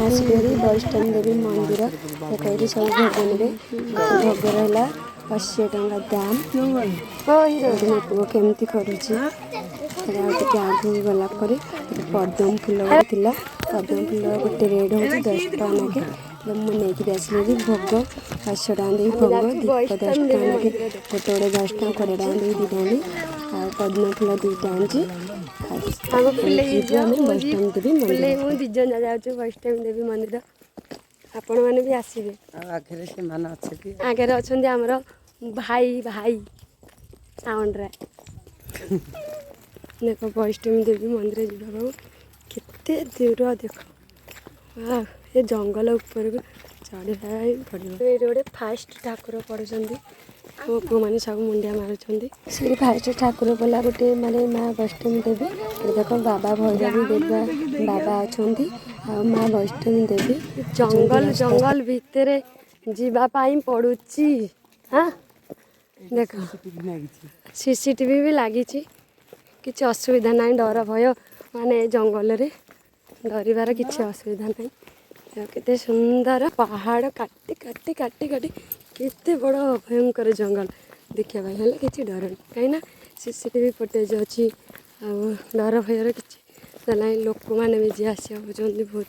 खास कर वैष्णवी देवी मंदिर देखिए सब भोग ने भोग रहा 80 टंका दाम पुओ केमती करुच्ची आगे गला पद्म फूल गोटे पद्म फूल गोटे रेट हूँ 10 टका नाके मुझे आसली भोग 500 टका दे भोग दीप 10 टका नाके गोटे गोटे 10 टका 20 टका दे दीदी पद्म फूल 2टा आनी वैष्णवी देवी मंदिर दिजन जाऊँ वैष्णवी देवी मंदिर आपण मैंने भी आसवे आगे अच्छा आमर भाई भाई साउंड रे देख वैष्णवी देवी मंदिर जावा केते दूर देख ये जंगल ऊपर को चढ़ा पड़ो ये गोटे फास्ट ठाकुर पड़ुंट आम पु मैंने सब मुंडिया मारुंट से फास्ट ठाकुर पड़ा गोटे माने माँ वैष्णवी देवी देख बाबा भैरवी देवा बाबा अच्छा माँ वैष्णवी देवी जंगल जंगल भितर जीवाई पड़ुची हाँ देख सीसीटीवी भी लगी किसी असुविधा ना डर भय माने जंगल रे डरबार किसी असुविधा ना केते सुंदर पहाड़ काटी काटी काटी काटी केते बड़ भयंकर जंगल देखा है किसी डर नहीं कहीं सीसीटीवी फुटेज अच्छी डर भयर कि लोक मैंने भी जी आसा बहुत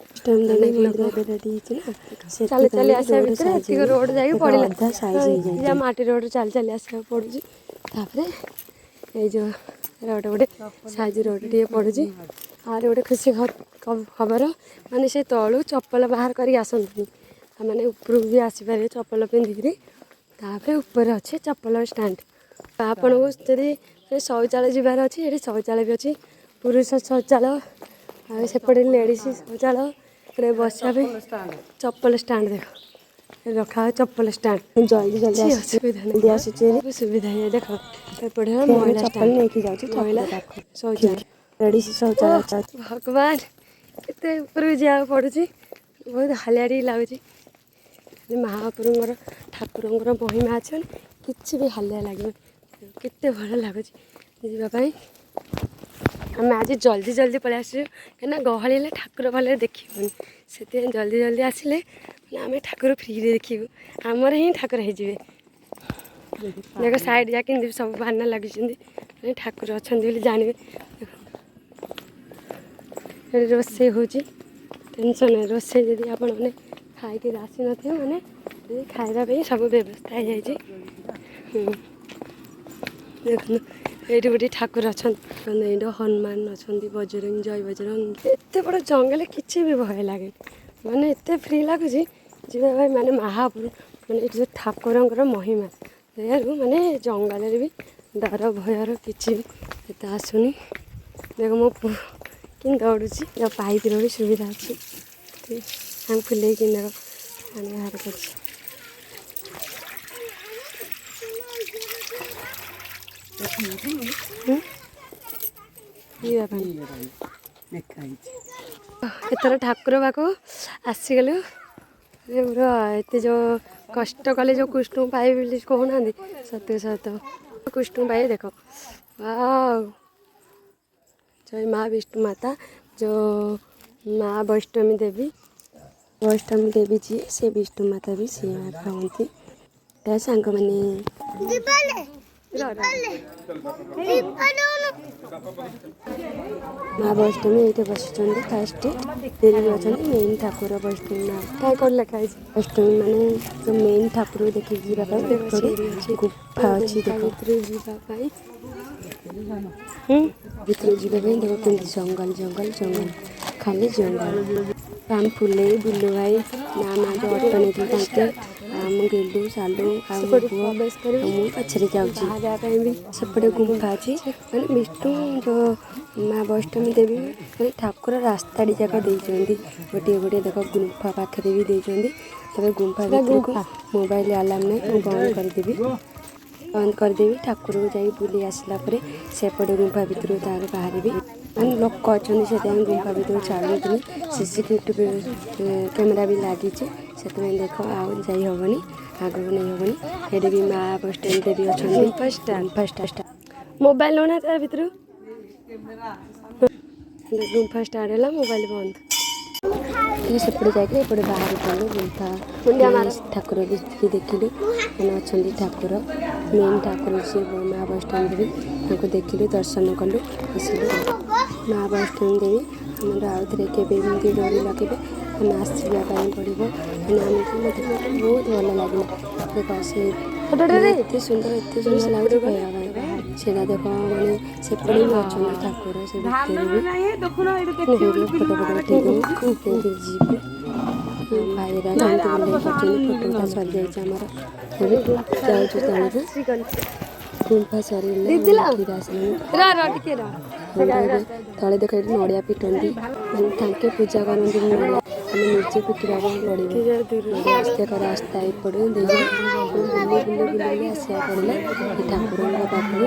चल चल आसा भितर रोड जाकि पड़ा माटी रोड चल चल आसा पड़ूपर ये जो गोटे गोटे साइज रोड टे पड़ू आर गोटे खुशी खबर माने से तलू चप्पल बाहर कर आसतुनि मैंने ऊपर भी आसपारे चप्पल पिंधिकी तापर ऊपर अच्छे चप्पल स्टाण्ड आपन को जब शौचालय जबार अच्छे ये शौचालय भी अच्छी पुरुष शौचालय सेपटे लेडीज शौचालय बसा चप्पल स्टाण्ड देख रखा चप्पल स्टाण्ड जल्दी जल्दी असुविधा सुविधा है देख एपटे महिला स्टाण्ड महिला शौचालय लेडीज शौचालय भगवान केते ऊपर जा पड़ुची बहुत हालिया लगुच महाप्रभुर ठाकुर महिमा अच्छे किसी भी हालिया लगे केते भल लगुच जावाई आम आज जल्दी जल्दी पलि आस कहीं गहली है ठाकुर भले देखनी से जल्दी जल्दी आसिले आम ठाकुर फ्री देखू आमर ही ठाकुर हो देख साइड जाके सब बाना लगी ठाकुर अच्छा जानवे रोसे हो टेंशन रोसे जदि आप खाई आसी न मैंने खावाई सब व्यवस्था हो जाए देख ये गोटे ठाकुर अच्छा हनुमान अच्छा बजरंग जय बजरंग एत बड़ जंगल किसी भी भय लगे माने एत फ्री लगुच भाई माने महाप्रभु माने जो ठाकुर महिमा दयारू माने जंगल भी डर भयर किसी भी आसुनी देख मो पु कि दौड़ुची पाइप भी सुविधा अच्छी हम फुले कि आने बाहर कर एथर ठाकुर पाक आसीगलु एत जो कष्ट कले जो कृष्ण पाए कहना सत्य सत कृष्ण पाए देख वाव जय माँ विष्णु माता जो माँ वैष्णवी देवी जी से विष्णु माता भी सी कहती सांग मैंने माँ वैष्णवी ये बसुँच फास्ट देवी अच्छा मेन ठाकुर वैष्णवी माँ क्या कौन लिखा है वैष्णवी माने जो मेन ठाकुर देखिए जीवाई गुफा अच्छी जावाई भर जावाई देख के जंगल जंगल जंगल खाली जंगल आम फुले बुलु भाई ना माँ जो अटो नहीं आम गेलु सालु मुझे पछरे जाऊँगी सेपटे गुंफा अच्छी मैंने विष्णु जो माँ वैष्णवी देवी मैंने ठाकुर रास्ता जाक देते गोटे गोटे देख गुंफा पाखे भी देते तब गुंफा भर मोबाइल आलाम नहीं बंद करदेवी ठाकुर को जाई बुली आसला सेपटे गुंफा भर तार बाहर मैंने लोक अच्छा से गुंफा भर छाड़ती सीसीटीवी कैमेरा भी लगी से देख आउ जा हेनी आग नहीं हेनी ये भी माँ वैष्णवी देवी अच्छा फर्स्ट मोबाइल लोना तार भर गुंफा स्टार्ट है मोबाइल बंद। सेपटे जाके एपटे बाहर पड़ू गुंफा ठाकुर भी देखिलु मैंने अच्छा ठाकुर मेन ठाकुर से माँ वैष्णो देवी देखिलु दर्शन कलु आसिलु माँ वैष्णो देवी आमर आउ थे केवे डोरी लगे आम आसवाई पड़ो मत बहुत भल लगे देख से एत सुंदर लगे कहवा सेटा देख मैंने सेपटे भी अच्छा ठाकुर से फोटो फोटो जीवे भाई फोटोटा सरी जाइए गुंफा सर तले देख नड़िया पिटती ताके पूजा करती नड़िया आम निजे पिटा पड़ो रास्ता रास्ता एपटे बुले आसा पड़ा ठाकुर पाखु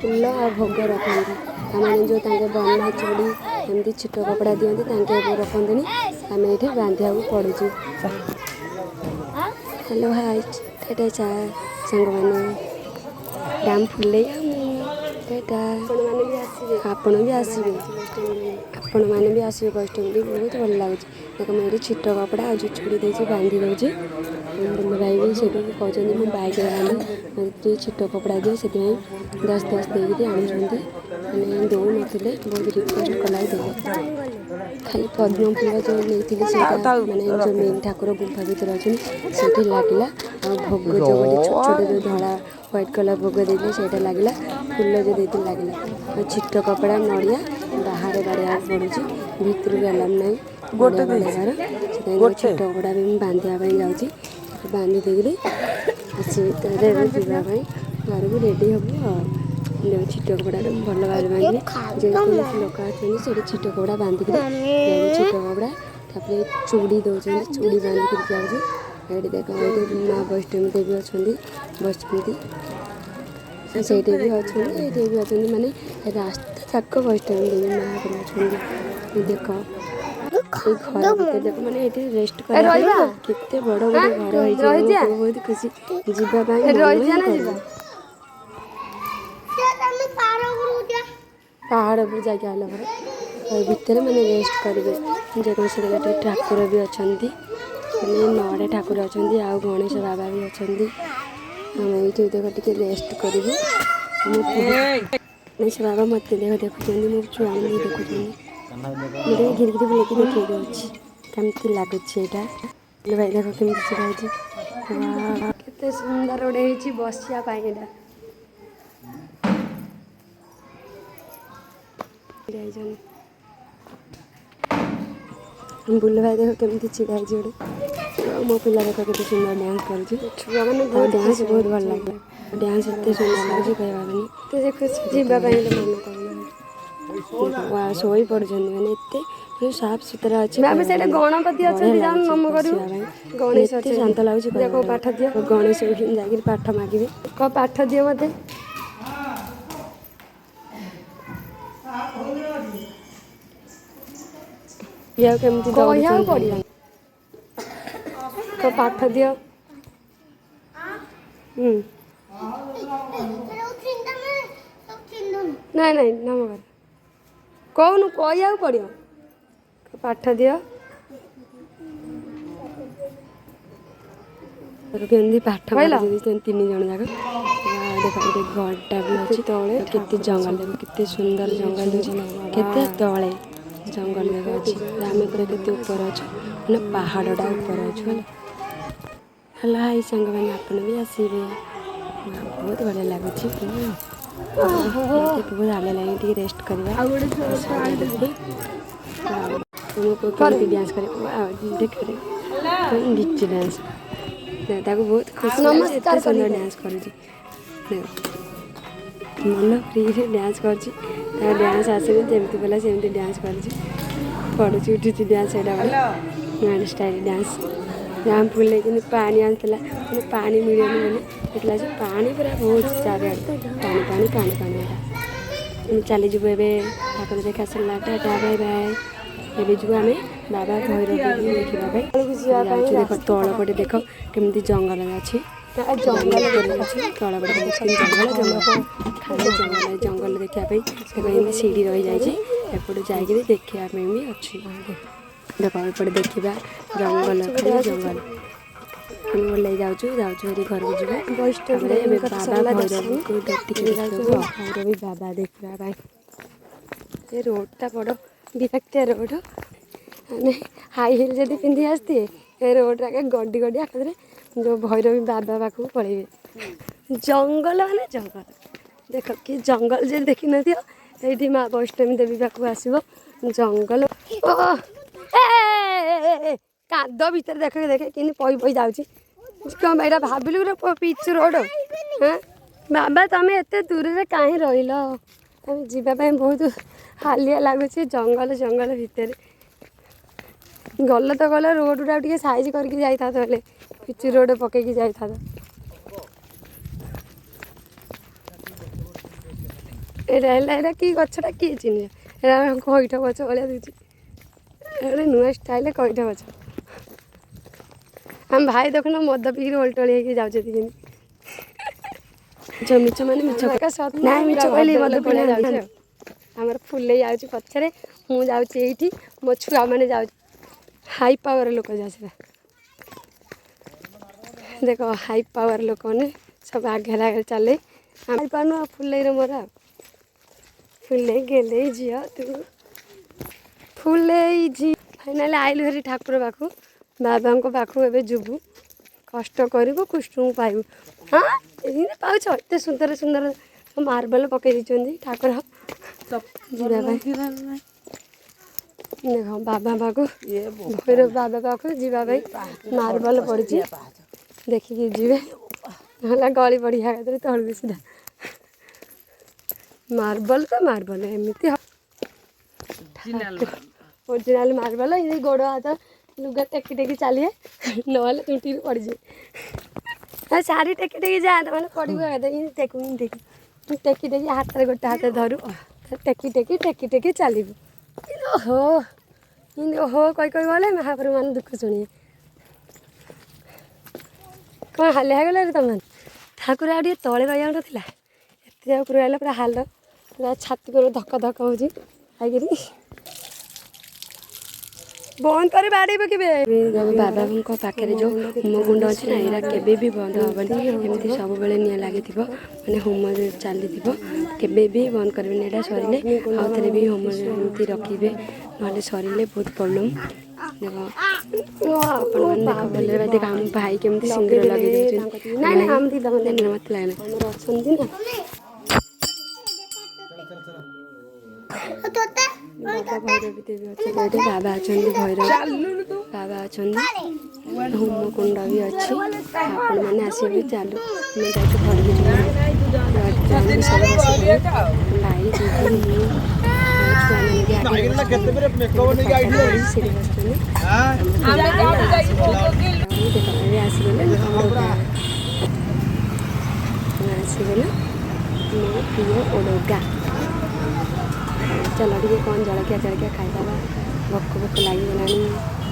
फुल आ भोग रखती आम जो बना चूड़ी एमती छिट कपड़ा दिखती रखते आम ये बांधा पड़ू हेलो हाय टाटा चा सांग मैंने डाम फुल टाटा आपण भी आसवे आपण मैंने भी आसवे वैष्णो देवी बहुत भल लगे देख मुझे छिट कपड़ा आज छुड़ी देती बांधी दूसरी बुल भाई भी से कहते मुझे बैग बांधी छिट कपड़ा दिए से 10 देकर आणुंट मैंने दौन बहुत रिक्वेस्ट कला देवे खाली पद्म फूल जो नहीं मैंने जो मेन ठाकुर गुंफा भर अच्छे से लगे भोग जो गोटे छोट छोट जो धला व्हाइट कलर भोग देते से लगे फूल जो देते लगे छिट कपड़ा नड़िया बाहर बाड़िया पड़ू भितर गलाम ना गोटे छिट कपड़ा भी बांधा जाऊँगी बांधी देकर आसवे जावाई घर को रेडी हम छिट कपड़ा भल भाव बांधि जो लोक आते छिट कपड़ा बांधिक छिट कपड़ा तापर चूड़ी दौरान चूड़ी बांधिक जाऊँगी ये देख माँ वैष्णो देवी अच्छा बसती से भी अच्छा ये भी अच्छा माने रास्ता जाक वैष्णो देवी माँ अच्छा देख घर देख मैंने ये रेस्ट कर केते बड़ बड़ घर बहुत खुशी जीवा पहाड़ पर जाके आला भितर मैंने रेस्ट करेंगे जेकोसी ठाकुर भी अच्छा मैंने 9 ठाकुर अच्छा आउ गणेश बाबा भी अच्छा आम ये देख टे रेस्ट करूँ गणेश बाबा मत देख देखुं मो छुआ मैंने देखुं मुझे घिरी घिरी बुलेकी देखे दूसरी कमी लगुच यहाँ भाई देख कमी के सुंदर गोटे बसिया बुल भाई देख केमती छिड़ा गोटे मो पिला देख के सुंदर डांस कर डांस बहुत भल लगे डांस एत सुंदर लगे कहवा जावाई मन शोई पड़ मैंने एत साफ सुतरा अच्छे गणपति गणेश शांत लगुच पाठ दियो गणेश जाकर पाठ मागे कौ पाठ दियो मत केमती तो पाठ दियो नहीं नहीं नमस्कार कौन कह पड़ो पाठ दियो केमती पाठ 3 जन जाक देख घरटा भी अच्छी तले केते जंगल देख केते सुंदर जंगल केते तले जंगल देख अच्छी आम पूरा केते ऊपर अच्छु मैंने पहाड़टा ऊपर अच्छु हेलो हाई सांग मैंने आपन भी आसवे बहुत बढ़िया लगुच बहुत भल लगे रेस्ट करवा कमी डांस कर देख डीजे डांस बहुत खुशी सुंदर डांस कर मन फ्री डांस कर डांस आसवे जमी बोला सेमती डांस कर पड़ू उठी डांस यहाँ स्टाइल डांस जहाँ फुल पानी आसला पानी मिले देखला पानी पूरा बहुत चारिआड पानी पानी पानी पानी चली जीव ए ठाकुर देखा सरला टाटा बाय बाय एवं जीव आम बाबा भैरव देखा देख तल पटे देख केमती जंगल अच्छी जंगल तल पटे जंगल जंगल खाली जंगल जंगल देखापी सीढ़ी रही जाए एपटे जाकि देखा भी अच्छी देख एपटे देखा जंगल जंगल हम ले जाऊँ घर को जी बाबा भैरवी को भैरवी बाबा देखा ये रोडटा बड़ विरक्तिया रोड मैंने हाई हिल जब पिंधि आसती ए रोड आगे गड्डी गड्डी आखिर जो भैरवी बाबा पाखक पलैबे जंगल माने जंगल देख कि जंगल जे देखी न ये माँ वैष्णवी देवी पाखक आसो जंगल काद भितर देख देखे कि पई पई जाऊँगी कौन यहाँ भाविलु पिच रोड हाँ बाबा तुम्हें एत दूर से कहीं रही तुम जावाई बहुत हालिया लगुच जंगल जंगल भितर गल तो गल रोड गुड़ा टे साइज करके जाइए पिच रोड पकईकि जाइए एटा कि गछटा किए चिन्ह कईठ गछ भाया दूसरी नुआ स्टाइल कईठ गछ हम भाई देखना मद पीक ओल्टली जाऊँ मिछ मैंने मिछ ना मिछ कहली मद पी आमर फुले जाऊँ पचर मुझे जाऊँगी मो छुआ मैंने जाऊँ हाई पावर लोक जा देख हाई पावर लोक मैंने सब आगे आगे चले हाई पावर फुले मोर फुले गेले झील तू फुले झी फाइनाल आइलु हरी ठाकुर पाखु बाबा पाखु एवं जीवु कष्ट करू कृष्ण को पाइबू हाँ ये पाच एत सुंदर सुंदर मार्बल पकई ठाकुर देख बाबा पाखु भैरव बाबा पाखु जावाई मार्बल पड़ी देखिकी जीवे ना गली पड़ा तलू सीधा मार्बल तो मार्बल एमती ओरिजिनाल मार्बल ये गोड़ हाथ लुगा टेकी टेकी चलिए ना टूटी पड़ जाए सारी टेकी टेकी जाए मैंने पड़े टेकू टेकी टेकी टेकी हाथ में गोटे हाथ धरू टेकी टेकी टेकी टेकी चलू ओहो ओहो कही कही गले महाप्रभु मान दुख शुणिए कौन हालिया गला तुम ठाकुर आ तले रही नाला एत ऊपर आइला पूरा हाल पूरा छाती पूरा धक्का धक्का हो आई बंद कर बाड़ी पकेबे बाबा पाखे जो होमकुंड अच्छे ना यहाँ केबे भी बंद हेनी एमती सब बेले निया लगी मैंने होम चली केबे भी बंद करें यहाँ सरिले आउ थे भी होम एमती रखिए ना सरिले बहुत प्रॉब्लम देख देख आम भाई केमती सिंदूर लगे मत लगे बाबा भैरवी देवी अच्छे बाबा अच्छा भैरव बाबा अच्छा होमकुंड भी अच्छी आपण मैंने आसबे चलू भाई दीदी आसगले मो प्रिय ओडगा चलो टे कौन जलखिया जलखिया खाईदे भोक भोक लगी